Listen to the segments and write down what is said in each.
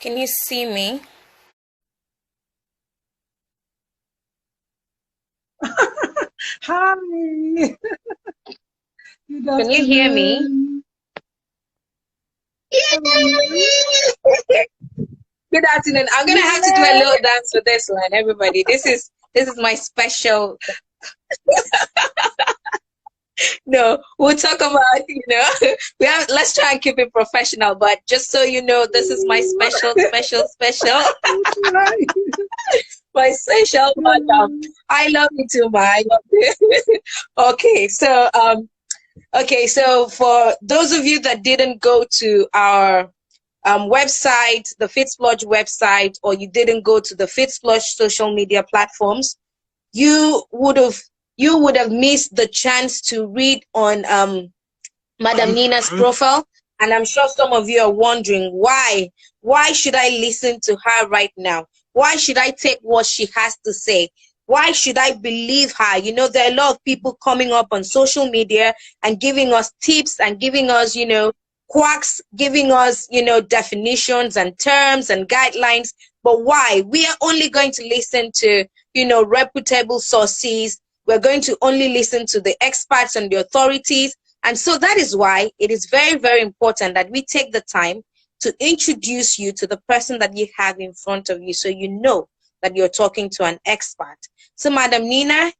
Can you see me? Hi. Good Can you hear me? afternoon. Good afternoon. I'm gonna have to do a Yeah. little dance for this one, everybody. This is my special. No, we'll talk about, let's try and keep it professional, but just so you know, this is my special, Right. my special one. I love you too, Ma. I love you. Okay, so for those of you that didn't go to our website, the Fitsplurge website, or you didn't go to the Fitsplurge social media platforms, you would have missed the chance to read on Madam Nina's profile. And I'm sure some of you are wondering why should I listen to her right now? Why should I take what she has to say? Why should I believe her? There are a lot of people coming up on social media and giving us tips and giving us, quacks, giving us, definitions and terms and guidelines. But why? We are only going to listen to, reputable sources. We're going to only listen to the experts and the authorities. And so that is why it is very, very important that we take the time to introduce you to the person that you have in front of you, so you know that you're talking to an expert. So, Madam Nina,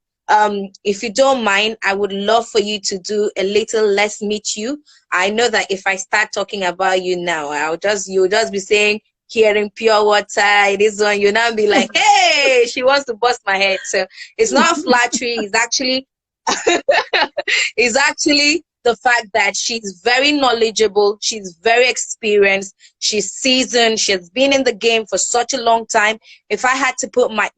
if you don't mind, I would love for you to do a little Let's Meet You. I know that if I start talking about you now, you'll just be saying, hearing pure water, this one, you'll now be like, hey, she wants to bust my head. So it's not flattery, it's actually the fact that she's very knowledgeable, she's very experienced, she's seasoned, she's been in the game for such a long time. If I had to put my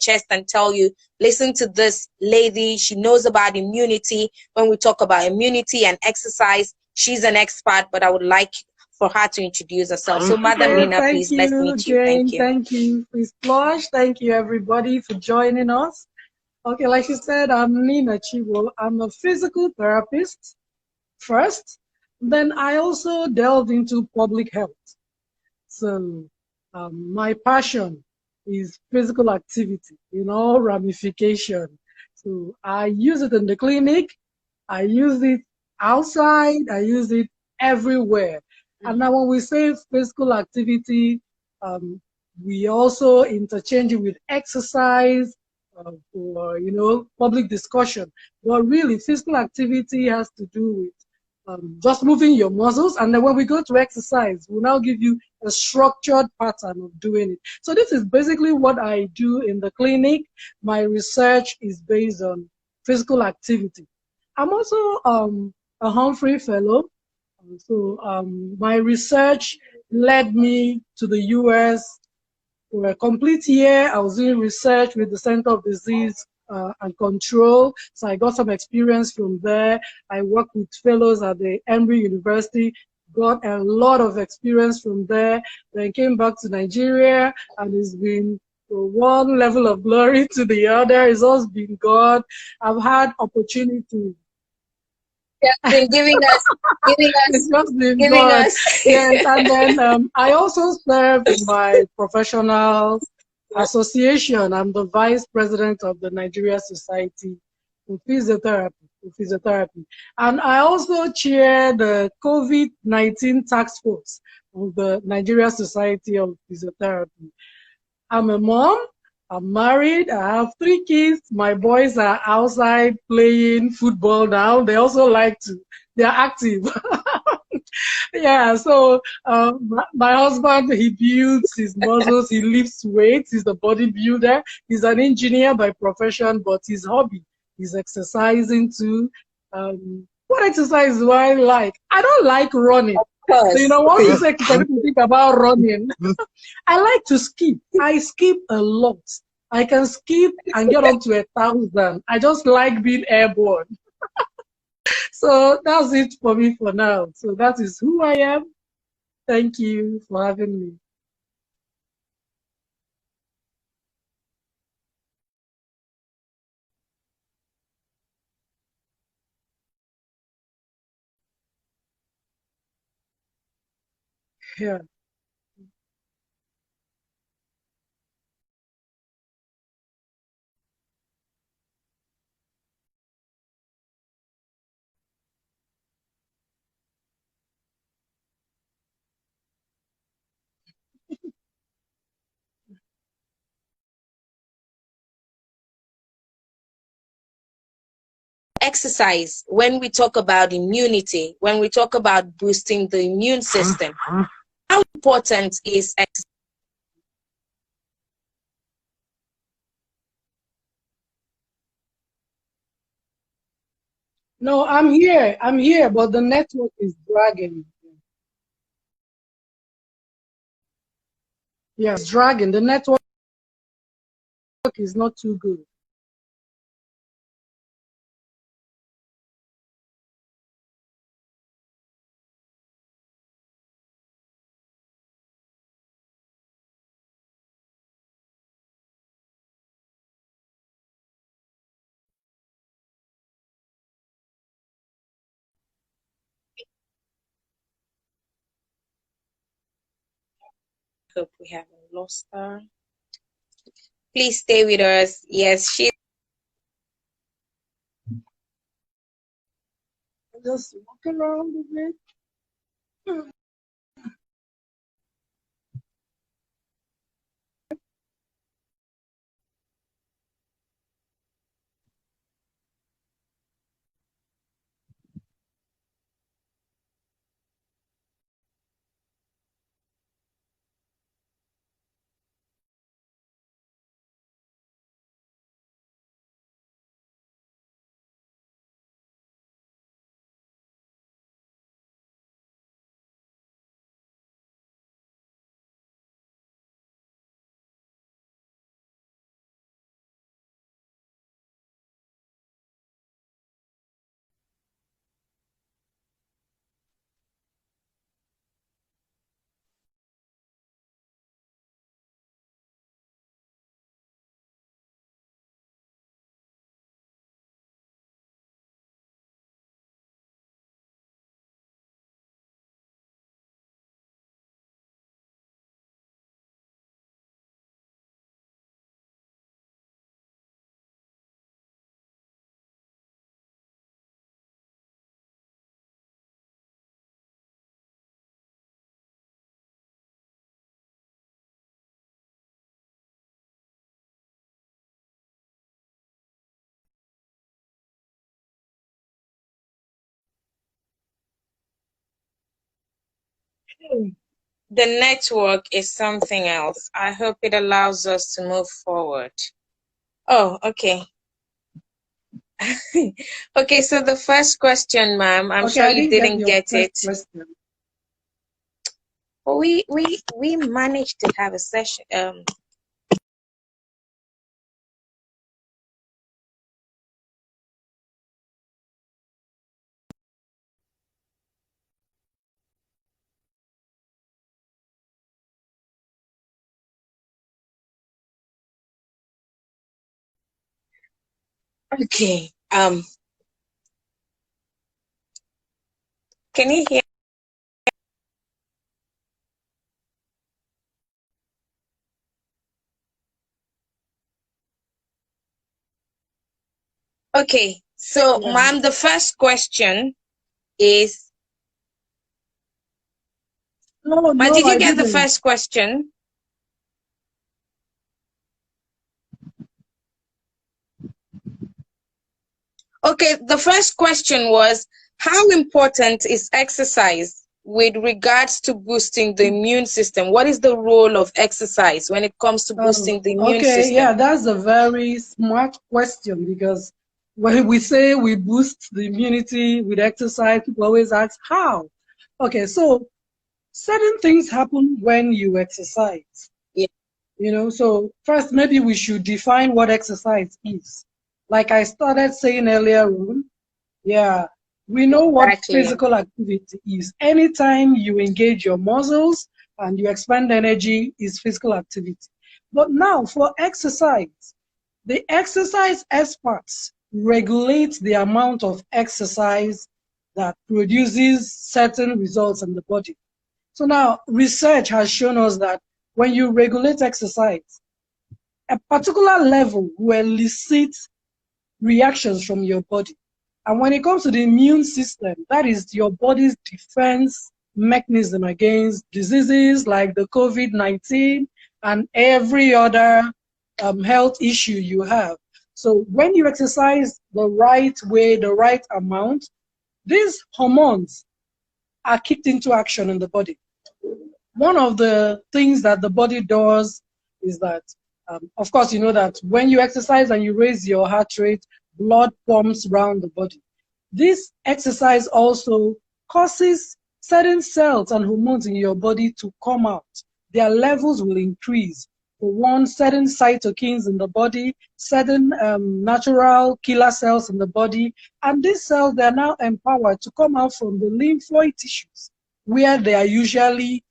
chest and tell you, listen to this lady, she knows about immunity. When we talk about immunity and exercise, she's an expert, but I would like for her to introduce herself. So, Madam Okay, Nina, thank please, let's you, meet you. Thank Jane. you. Thank you, Fitsplurge. Thank you, everybody, for joining us. Okay, like she said, I'm Nina Chigbo. I'm a physical therapist first. Then I also delved into public health. So my passion is physical activity, ramification. So I use it in the clinic, I use it outside, I use it everywhere. And now when we say physical activity, we also interchange it with exercise for, public discussion. But really, physical activity has to do with just moving your muscles. And then when we go to exercise, we'll now give you a structured pattern of doing it. So this is basically what I do in the clinic. My research is based on physical activity. I'm also a Humphrey Fellow. So my research led me to the US for a complete year. I was doing research with the Center of Disease and Control. So I got some experience from there. I worked with fellows at the Emory University, got a lot of experience from there. Then came back to Nigeria, and it's been from one level of glory to the other. It's always been God. I've had opportunity. Just been It's just been giving God. us. Yes, and then I also serve in my professional association. I'm the vice president of the Nigeria Society for Physiotherapy. And I also chair the COVID-19 task force of the Nigeria Society of Physiotherapy. I'm a mom. I'm married. I have 3 kids. My boys are outside playing football now. They also they're active. Yeah, so my husband, he builds his muscles, he lifts weights, he's a bodybuilder. He's an engineer by profession, but his hobby is exercising too. What exercise do I like? I don't like running. So, Course. once you say, can people think about running? I like to skip. I skip a lot. I can skip and get up to 1,000. I just like being airborne. So that's it for me for now. So that is who I am. Thank you for having me. Yeah. exercise, when we talk about immunity, when we talk about boosting the immune system, how important is exercise? No, I'm here, but the network is dragging. Yes, dragging. The network is not too good. Hope we haven't lost her. Please stay with us. Yes, she. Just walk around a bit. The network is something else. I hope it allows us to move forward. Oh, okay. Okay, so the first question, ma'am, I'm sure you didn't get it. Question. Well, we managed to have a session. Okay. Can you hear? Okay, so Yeah. ma'am, the first question is. No, Ma, did you I get the didn't. first question? Okay, the first question was, how important is exercise with regards to boosting the immune system? What is the role of exercise when it comes to boosting the immune system? Yeah, that's a very smart question, because when we say we boost the immunity with exercise, people always ask how. Okay, so certain things happen when you exercise. Yeah. You know, so first maybe we should define what exercise is. Like I started saying earlier on, yeah, we know what Exactly. physical activity is. Anytime you engage your muscles and you expend energy is physical activity. But now for exercise, the exercise experts regulate the amount of exercise that produces certain results in the body. So now research has shown us that when you regulate exercise, a particular level will elicit reactions from your body. And when it comes to the immune system, that is your body's defense mechanism against diseases like the COVID-19 and every other health issue you have. So when you exercise the right way, the right amount, these hormones are kicked into action in the body. One of the things that the body does is that, of course, you know that when you exercise and you raise your heart rate, blood pumps around the body. This exercise also causes certain cells and hormones in your body to come out. Their levels will increase. For one, certain cytokines in the body, certain natural killer cells in the body, and these cells, they are now empowered to come out from the lymphoid tissues, where they are usually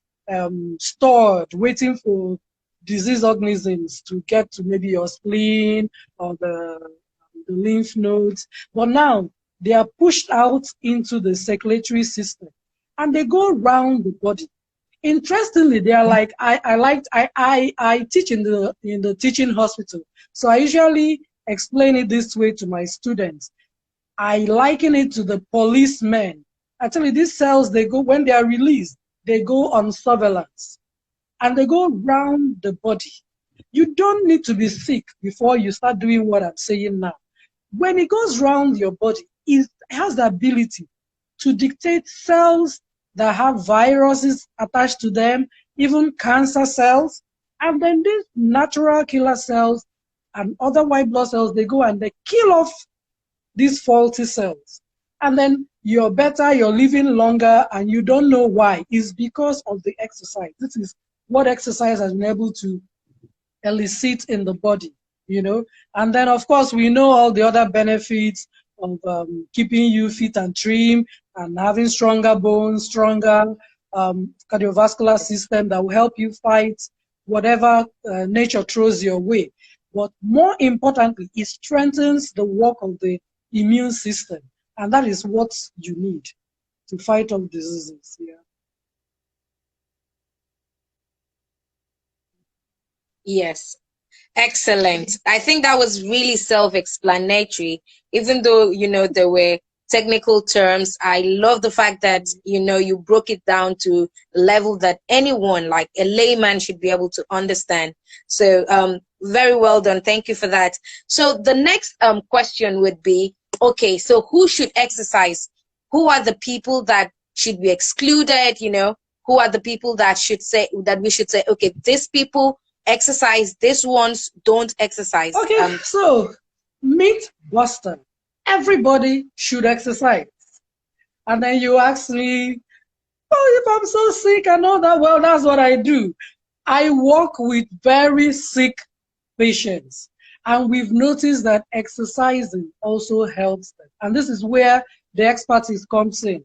stored, waiting for disease organisms to get to maybe your spleen or the lymph nodes. But now they are pushed out into the circulatory system and they go around the body. Interestingly, they are like, I teach in the teaching hospital. So I usually explain it this way to my students. I liken it to the policemen. I tell you, these cells, they go, when they are released, they go on surveillance and they go around the body. You don't need to be sick before you start doing what I'm saying now. When it goes around your body, it has the ability to dictate cells that have viruses attached to them, even cancer cells, and then these natural killer cells and other white blood cells, they go and they kill off these faulty cells. And then you're better, you're living longer, and you don't know why. It's because of the exercise. This is what exercise has been able to elicit in the body, you know. And then, of course, we know all the other benefits of keeping you fit and trim and having stronger bones, stronger cardiovascular system that will help you fight whatever nature throws your way. But more importantly, it strengthens the work of the immune system. And that is what you need to fight off diseases. Yeah. Yes. Excellent. I think that was really self-explanatory, even though, there were technical terms. I love the fact that, you broke it down to a level that anyone, like a layman, should be able to understand. So, very well done. Thank you for that. So the next question would be, okay, so who should exercise? Who are the people that should be excluded? Who are the people that we should say, okay, these people exercise, these ones don't exercise? Okay, so myth buster. Everybody should exercise. And then you ask me, oh, if I'm so sick and all that, well, that's what I do. I work with very sick patients. And we've noticed that exercising also helps them. And this is where the expertise comes in.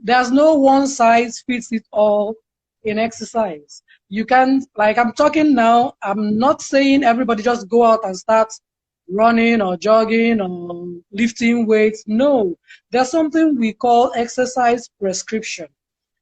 There's no one size fits it all in exercise. You can, like I'm talking now, I'm not saying everybody just go out and start running or jogging or lifting weights. No, there's something we call exercise prescription.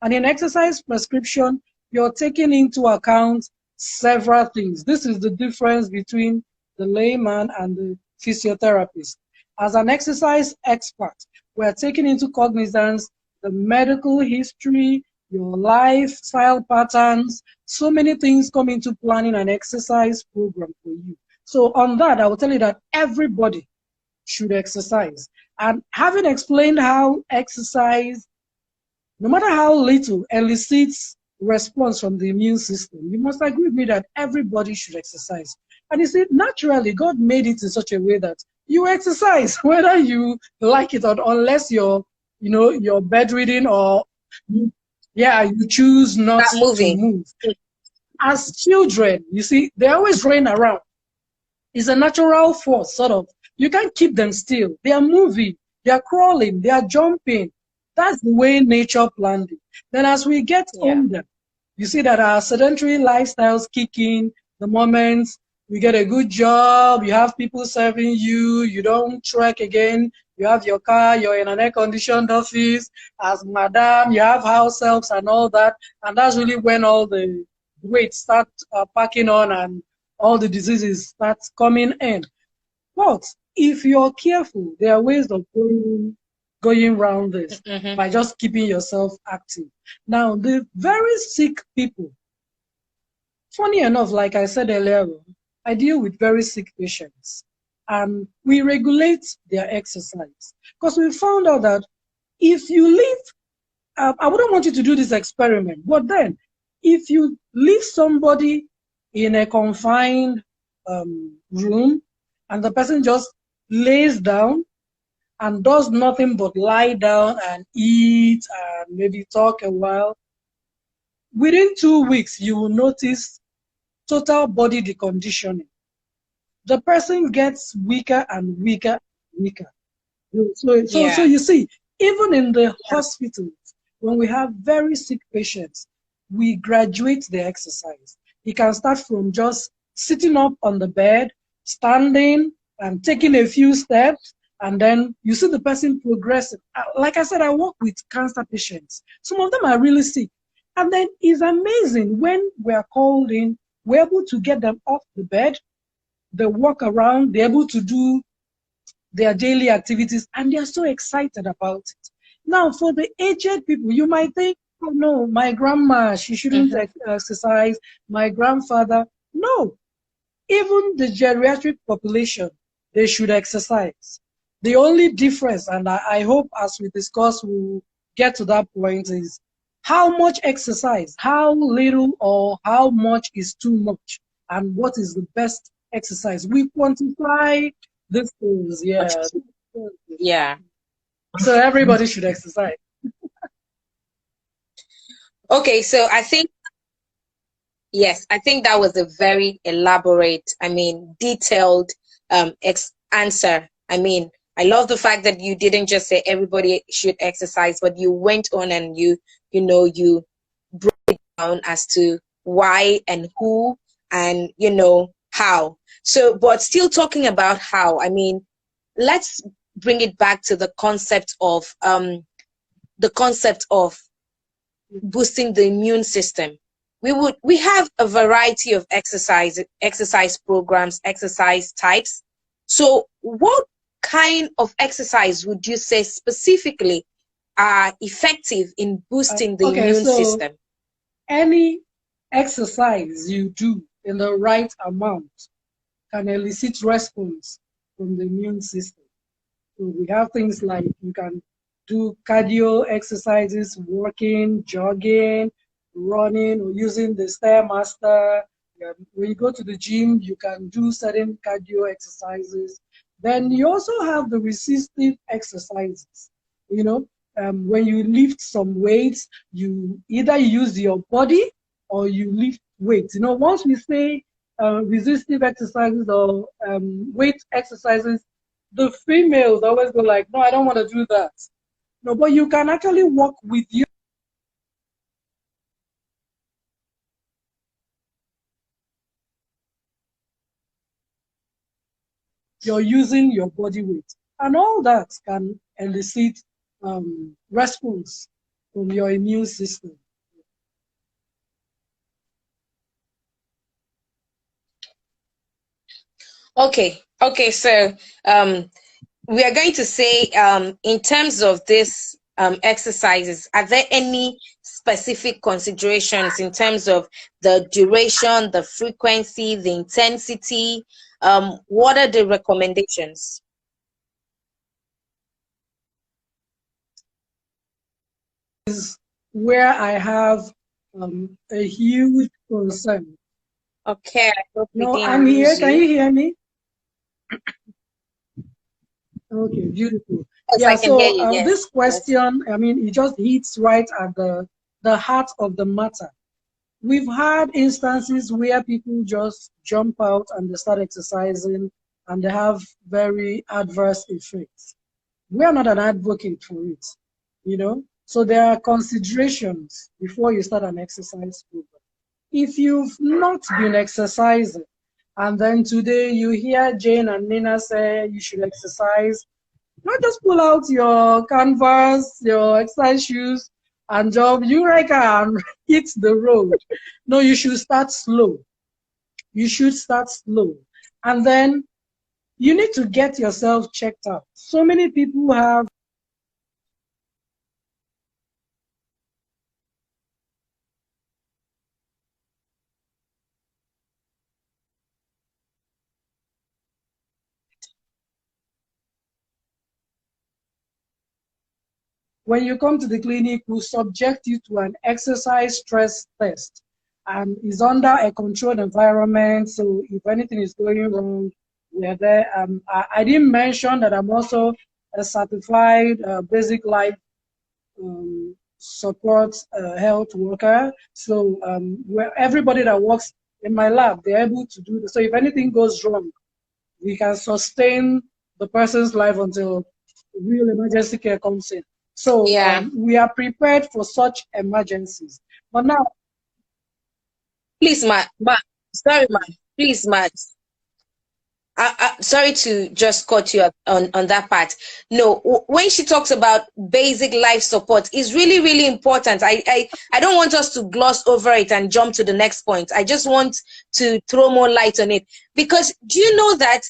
And in exercise prescription, you're taking into account several things. This is the difference between the layman and the physiotherapist. As an exercise expert, we're taking into cognizance the medical history, your lifestyle patterns. So many things come into planning an exercise program for you. So on that, I will tell you that everybody should exercise. And having explained how exercise, no matter how little, elicits response from the immune system, you must agree with me that everybody should exercise. And you see, naturally, God made it in such a way that you exercise, whether you like it or not, unless you're bedridden or you choose not to move. As children, you see, they always run around. It's a natural force, sort of. You can't keep them still. They are moving, they are crawling, they are jumping. That's the way nature planned it. Then as we get older, you see that our sedentary lifestyles kick in the moment we get a good job, you have people serving you, you don't trek again, you have your car, you're in an air-conditioned office, as madam, you have house helps and all that, and that's really when all the weight start packing on and all the diseases start coming in. But if you're careful, there are ways of going around this by just keeping yourself active. Now, the very sick people, funny enough, like I said earlier, I deal with very sick patients. and we regulate their exercise. Because we found out that if you leave, I wouldn't want you to do this experiment, but then if you leave somebody in a confined room and the person just lays down and does nothing but lie down and eat and maybe talk a while, within 2 weeks, you will notice total body deconditioning. The person gets weaker and weaker and weaker. So Yeah. you see, even in the hospitals, when we have very sick patients, we graduate the exercise. You can start from just sitting up on the bed, standing, and taking a few steps, and then you see the person progressing. Like I said, I work with cancer patients. Some of them are really sick. And then it's amazing when we're called in, we're able to get them off the bed, they walk around, they're able to do their daily activities, and they're so excited about it. Now, for the aged people, you might think, oh no, my grandma, she shouldn't exercise, my grandfather. No, even the geriatric population, they should exercise. The only difference, and I hope as we discuss, we'll get to that point, is how much exercise, how little or how much is too much, and what is the best exercise. We quantify these things, yeah. Yeah. So everybody should exercise. Okay, so I think, yes, I think that was a very elaborate, I mean, detailed answer. I mean, I love the fact that you didn't just say everybody should exercise, but you went on and you broke it down as to why and who and, how. So, but still talking about how, I mean, let's bring it back to the concept of boosting the immune system. We have a variety of exercise programs, exercise types. So what kind of exercise would you say specifically are effective in boosting the Okay, immune so system? any exercise you do in the right amount can elicit response from the immune system. So we have things like you can do cardio exercises, walking, jogging, running, or using the Stairmaster. When you go to the gym, you can do certain cardio exercises. Then you also have the resistive exercises. You know, when you lift some weights, you either use your body or you lift weights. You know, once we say resistive exercises or weight exercises, the females always go like, no, I don't want to do that. No, but you can actually work with you. You're using your body weight. And all that can elicit response from your immune system. Okay, so we are going to say in terms of this exercises, are there any specific considerations in terms of the duration, the frequency, the intensity? What are the recommendations? Is where I have a huge concern. Okay, I hope we No, didn't I'm here. lose Can you you. hear me? Okay, beautiful. Yes, Yeah, I can hear so you. Yes, this yes. question, I mean, it just hits right at the heart of the matter. We've had instances where people just jump out and they start exercising and they have very adverse effects. We are not an advocate for it, you know? So there are considerations before you start an exercise program. If you've not been exercising, and then today you hear Jane and Nina say you should exercise, not just pull out your canvas, your exercise shoes, and jump Eureka and hit the road. No, you should start slow. You should start slow. And then you need to get yourself checked out. So many people have When you come to the clinic, we'll subject you to an exercise stress test. And it's under a controlled environment. So if anything is going wrong, we're there. I didn't mention that I'm also a certified basic life support health worker. So where everybody that works in my lab, they're able to do this. So if anything goes wrong, we can sustain the person's life until real emergency care comes in. So Yeah. we are prepared for such emergencies. But now, Please, sorry, please, sorry to just cut you on that part. No, when she talks about basic life support, is really, really important. I don't want us to gloss over it and jump to the next point. I just want to throw more light on it, because do you know that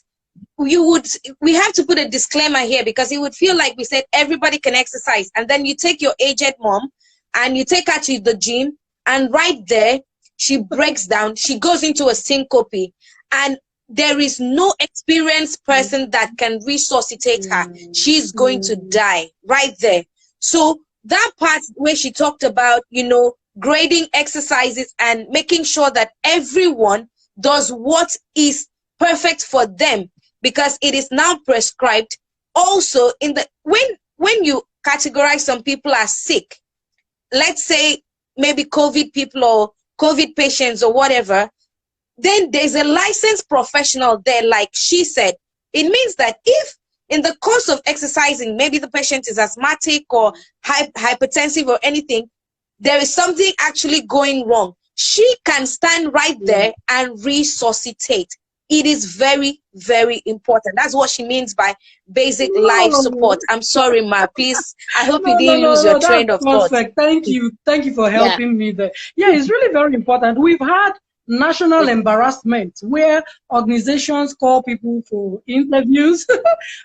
we have to put a disclaimer here, because it would feel like we said everybody can exercise, and then you take your aged mom and you take her to the gym, and right there she breaks down, she goes into a syncope, and there is no experienced person that can resuscitate her. She's going to die right there. So that part where she talked about, grading exercises and making sure that everyone does what is perfect for them, because it is now prescribed. Also, when you categorize some people as sick, let's say maybe COVID people or COVID patients or whatever, then there's a licensed professional there, like she said. It means that if in the course of exercising, maybe the patient is asthmatic or hypertensive or anything, there is something actually going wrong, she can stand right there and resuscitate. It is very, very important. That's what she means by basic life support. I'm sorry, Ma. Please, I hope you didn't lose your train of thought. Perfect. Thank you for helping me there. Yeah, it's really very important. We've had national embarrassment where organizations call people for interviews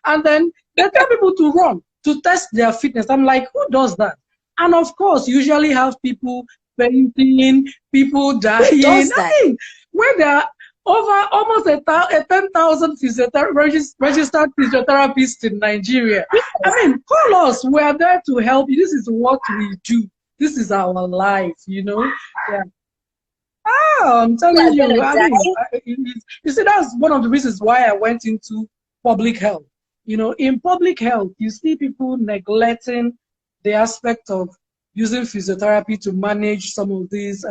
and then they tell people to run to test their fitness. I'm like, who does that? And of course, usually have people fainting, people dying. Who does that? I mean, when there are over almost 10,000 registered physiotherapists in Nigeria. I mean, call us. We are there to help you. This is what we do. This is our life, Yeah. I'm telling you. I mean, you see, that's one of the reasons why I went into public health. In public health, you see people neglecting the aspect of using physiotherapy to manage some of these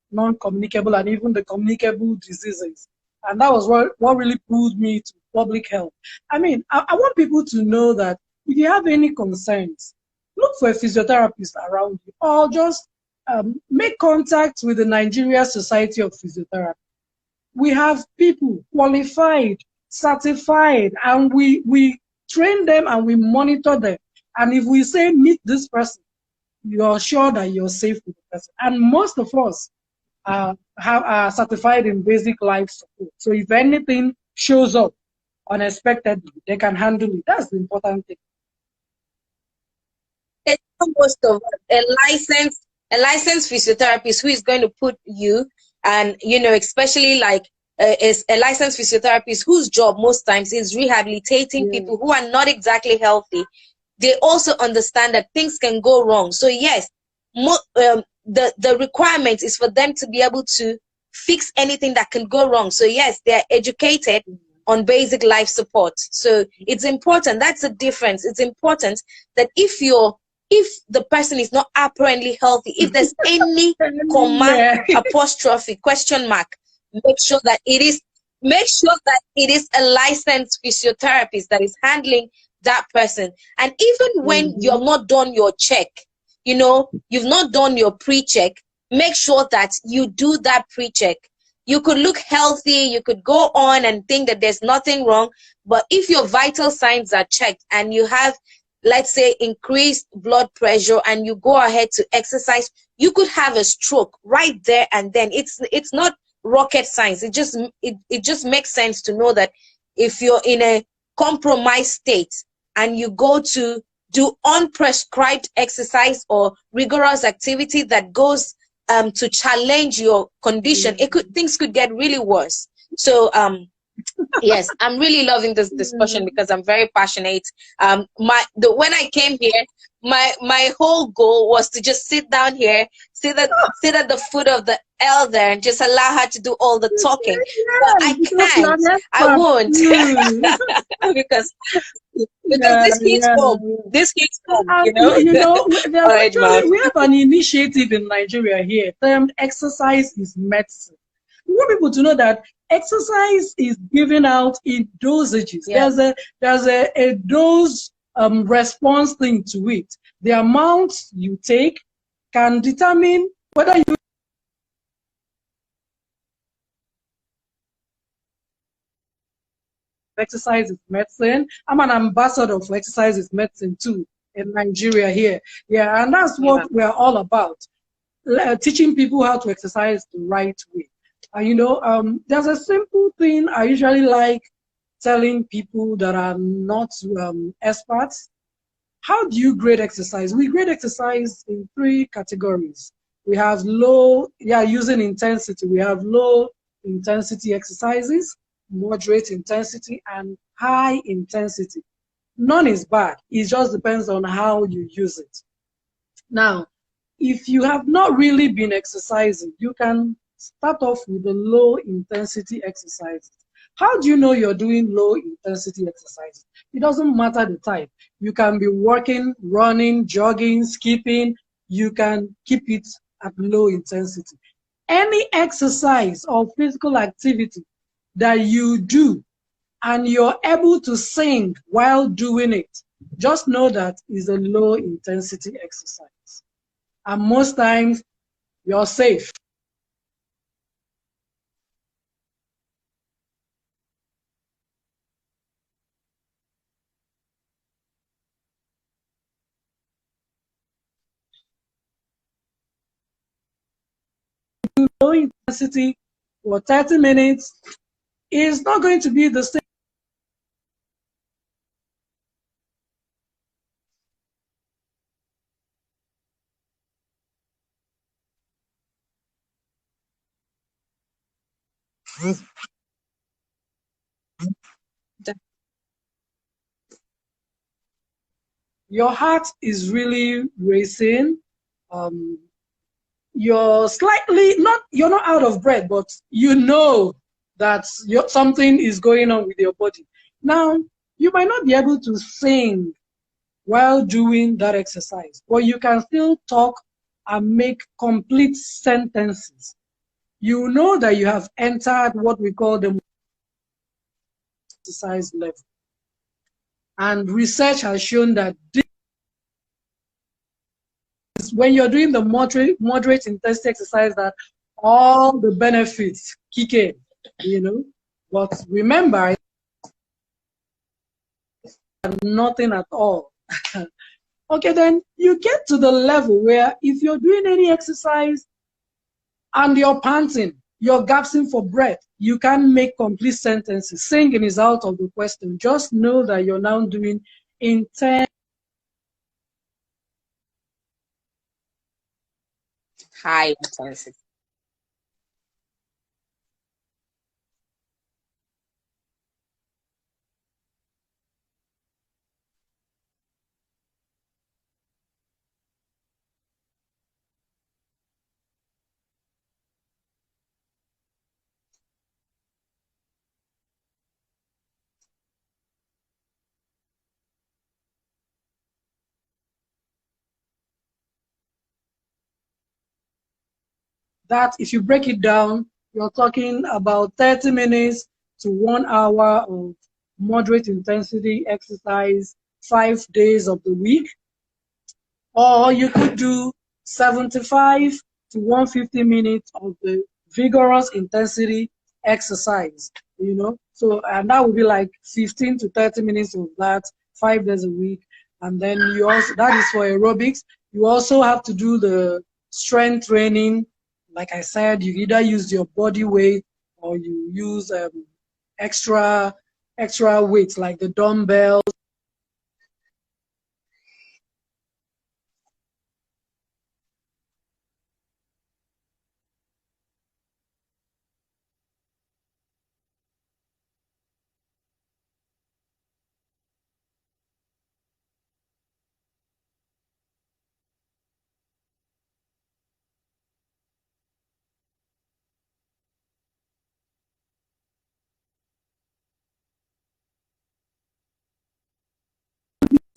non-communicable and even the communicable diseases. And that was what really pulled me to public health. I mean, I want people to know that if you have any concerns, look for a physiotherapist around you, or just make contact with the Nigeria Society of Physiotherapy. We have people qualified, certified, and we train them and we monitor them. And if we say, meet this person, you're sure that you're safe with the person. And most of us are certified in basic life support. So if anything shows up unexpectedly, they can handle it. That's the important thing. It's almost of a licensed physiotherapist who is going to put you, and especially like is a licensed physiotherapist whose job most times is rehabilitating people who are not exactly healthy. They also understand that things can go wrong. So yes, the requirement is for them to be able to fix anything that can go wrong. So yes, they're educated on basic life support. So it's important. That's the difference. It's important that if the person is not apparently healthy, if there's any comma, apostrophe, question mark, make sure that it is a licensed physiotherapist that is handling that person. And even when you're not done your check, you've not done your pre-check, make sure that you do that pre-check. You could look healthy, you could go on and think that there's nothing wrong, but if your vital signs are checked and you have, let's say, increased blood pressure and you go ahead to exercise, you could have a stroke right there and then. It's not rocket science. It just makes sense to know that if you're in a compromised state and you go to do unprescribed exercise or rigorous activity that goes to challenge your condition, things could get really worse. So Yes, I'm really loving this discussion because I'm very passionate. When I came here, my whole goal was to just sit down here, sit at the foot of the elder, and just allow her to do all the talking. But Yeah, I because you are can't. an I expert. won't Mm. because Yeah, this hits yeah, home. yeah. This hits home. And You know. there's All right, actually ma'am. we have an initiative in Nigeria here termed exercise is medicine. We want people to know that exercise is given out in dosages. Yeah. There's a dose response thing to it. The amount you take can determine whether you exercise is medicine. I'm an ambassador for exercise is medicine too in Nigeria here. Yeah, and that's Yeah. what we're all about. Teaching people how to exercise the right way. There's a simple thing I usually like telling people that are not experts. How do you grade exercise? We grade exercise in three categories. We have using intensity. We have low intensity exercises, moderate intensity, and high intensity. None is bad. It just depends on how you use it. Now, if you have not really been exercising, you can start off with the low intensity exercises. How do you know you're doing low intensity exercises? It doesn't matter the type. You can be walking, running, jogging, skipping. You can keep it at low intensity. Any exercise or physical activity that you do and you're able to sing while doing it, just know that is a low intensity exercise. And most times you're safe. Low intensity for 30 minutes is not going to be the same. Your heart is really racing. Um, you're not out of breath, but you know that something is going on with your body. Now, you might not be able to sing while doing that exercise, but you can still talk and make complete sentences. You know that you have entered what we call the exercise level. And research has shown that when you're doing the moderate intensity exercise, that all the benefits kick in. But remember, nothing at all. Okay, then you get to the level where if you're doing any exercise and you're panting, you're gasping for breath, you can't make complete sentences. Singing is out of the question. Just know that you're now doing intense. High intensity. That if you break it down, you're talking about 30 minutes to 1 hour of moderate intensity exercise 5 days of the week. Or you could do 75 to 150 minutes of the vigorous intensity exercise. So, and that would be like 15 to 30 minutes of that 5 days a week. And then that is for aerobics. You also have to do the strength training. Like I said, you either use your body weight or you use extra weights like the dumbbell.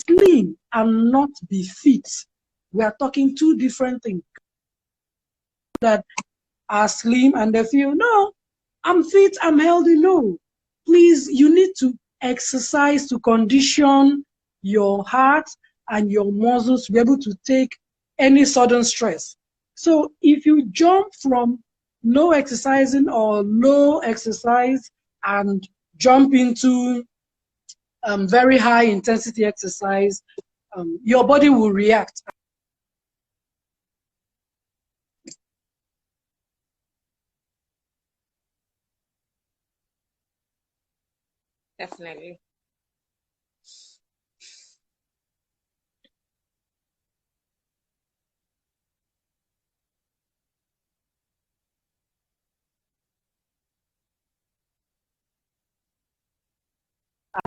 slim and not be fit. We are talking two different things. That are slim and they feel, no, I'm fit, I'm healthy. No, please, you need to exercise to condition your heart and your muscles to be able to take any sudden stress. So if you jump from no exercising or low exercise and jump into very high intensity exercise, your body will react. Definitely.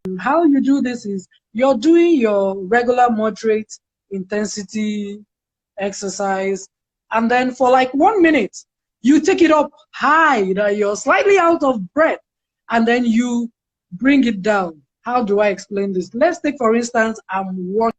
And how you do this is you're doing your regular moderate intensity exercise, and then for like 1 minute, you take it up high that you're slightly out of breath, and then you bring it down. How do I explain this? Let's take, for instance, I'm walking.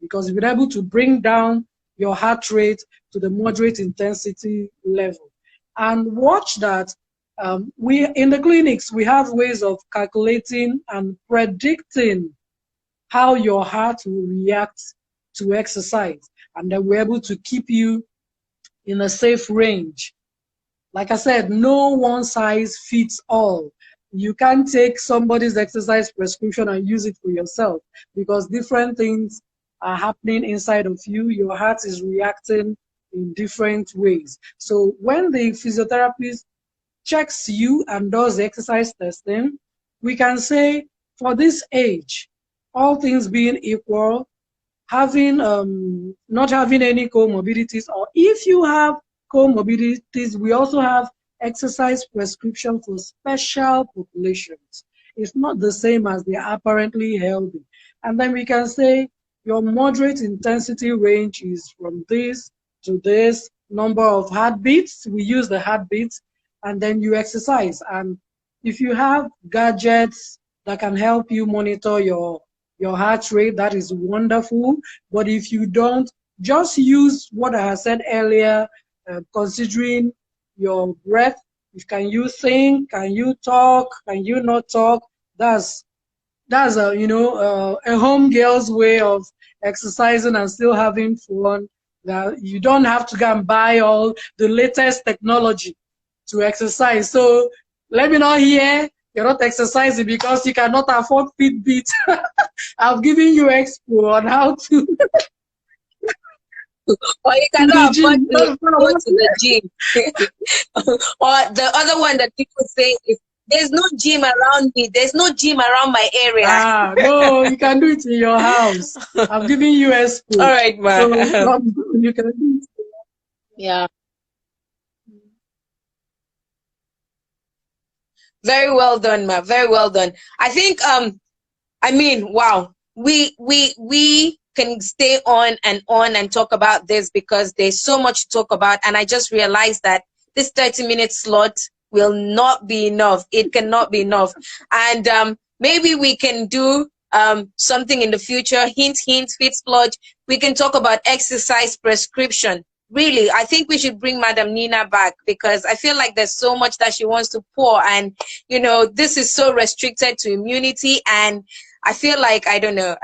Because you're able to bring down your heart rate to the moderate intensity level. And watch that. We in the clinics, we have ways of calculating and predicting how your heart will react to exercise. And then we're able to keep you in a safe range. Like I said, no one size fits all. You can't take somebody's exercise prescription and use it for yourself because different things are happening inside of you. Your heart is reacting in different ways. So when the physiotherapist checks you and does exercise testing, we can say for this age, all things being equal, having not having any comorbidities, or if you have comorbidities, we also have exercise prescription for special populations. It's not the same as the apparently healthy. And then we can say your moderate intensity range is from this to this number of heartbeats. We use the heartbeats, and then you exercise. And if you have gadgets that can help you monitor your heart rate, that is wonderful. But if you don't, just use what I said earlier, considering your breath. Can you think? Can you talk? Can you not talk? That's a a home girl's way of exercising and still having fun. That you don't have to go and buy all the latest technology to exercise. So let me not hear you're not exercising because you cannot afford Fitbit. I've given you expo on how to. Or you cannot afford to go to the gym. Or the other one that people say is, there's no gym around me. There's no gym around my area. No, you can do it in your house. I've given you expo. All right, ma. So you can do it. Yeah. Very well done, ma. Very well done. I think I mean, wow. We can stay on and talk about this because there's so much to talk about, and I just realized that this 30-minute slot will not be enough. It cannot be enough. And maybe we can do something in the future. Hint, hint, Fitsplurge. We can talk about exercise prescription. Really, I think we should bring Madam Nina back because I feel like there's so much that she wants to pour, and you know, this is so restricted to immunity, and I feel like, I don't know,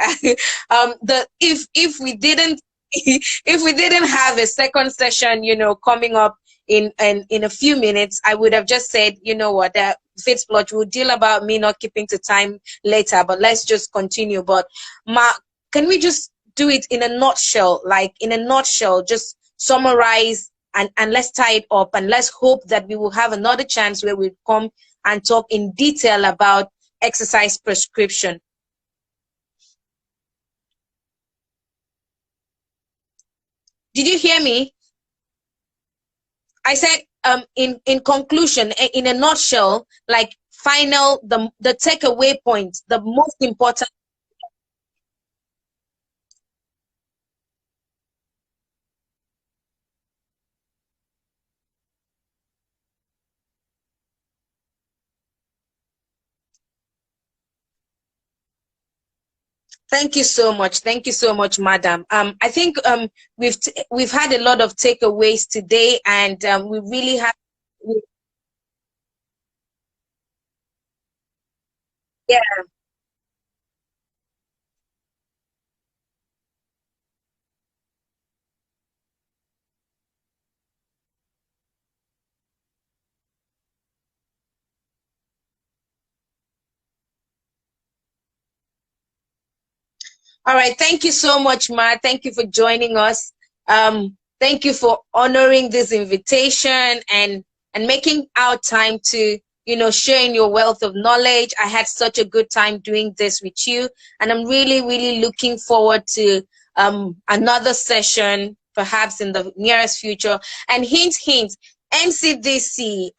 if we didn't if we didn't have a second session, you know, coming up in a few minutes, I would have just said, you know what, Fitsplurge will deal about me not keeping to time later, but let's just continue. But Ma, can we just do it in a nutshell, like in a nutshell, just summarize and let's tie it up, and let's hope that we will have another chance where we come and talk in detail about exercise prescription. Did you hear me? I said, in conclusion, in a nutshell, like final, the takeaway point, the most important. Thank you so much. Thank you so much, madam. I think we've had a lot of takeaways today, and we really have. Yeah. All right. Thank you so much, Ma. Thank you for joining us. Thank you for honoring this invitation and making our time to, sharing your wealth of knowledge. I had such a good time doing this with you, and I'm really, really looking forward to another session, perhaps in the nearest future. And hint, hint, NCDC,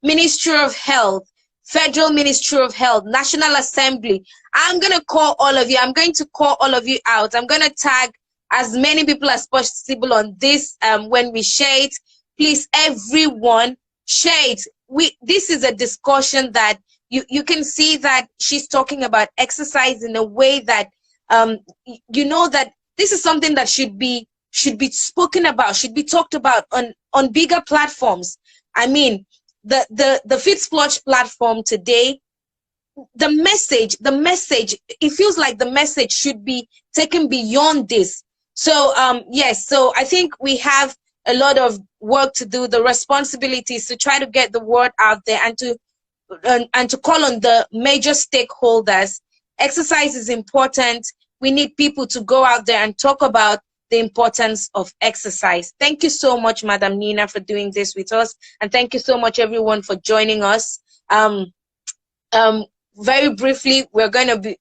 Ministry of Health, Federal Ministry of Health, National Assembly. I'm going to call all of you. I'm going to call all of you out. I'm going to tag as many people as possible on this when we share it. Please, everyone, share it. This is a discussion that you can see that she's talking about exercise in a way that that this is something that should be spoken about, should be talked about on bigger platforms. I mean, the Fitsplurge platform today, the message, it feels like the message should be taken beyond this. So yes, so I think we have a lot of work to do. The responsibilities to try to get the word out there and to call on the major stakeholders. Exercise is important. We need people to go out there and talk about the importance of exercise. Thank you so much, Madam Nina, for doing this with us, and thank you so much, everyone, for joining us. Very briefly, we're going to be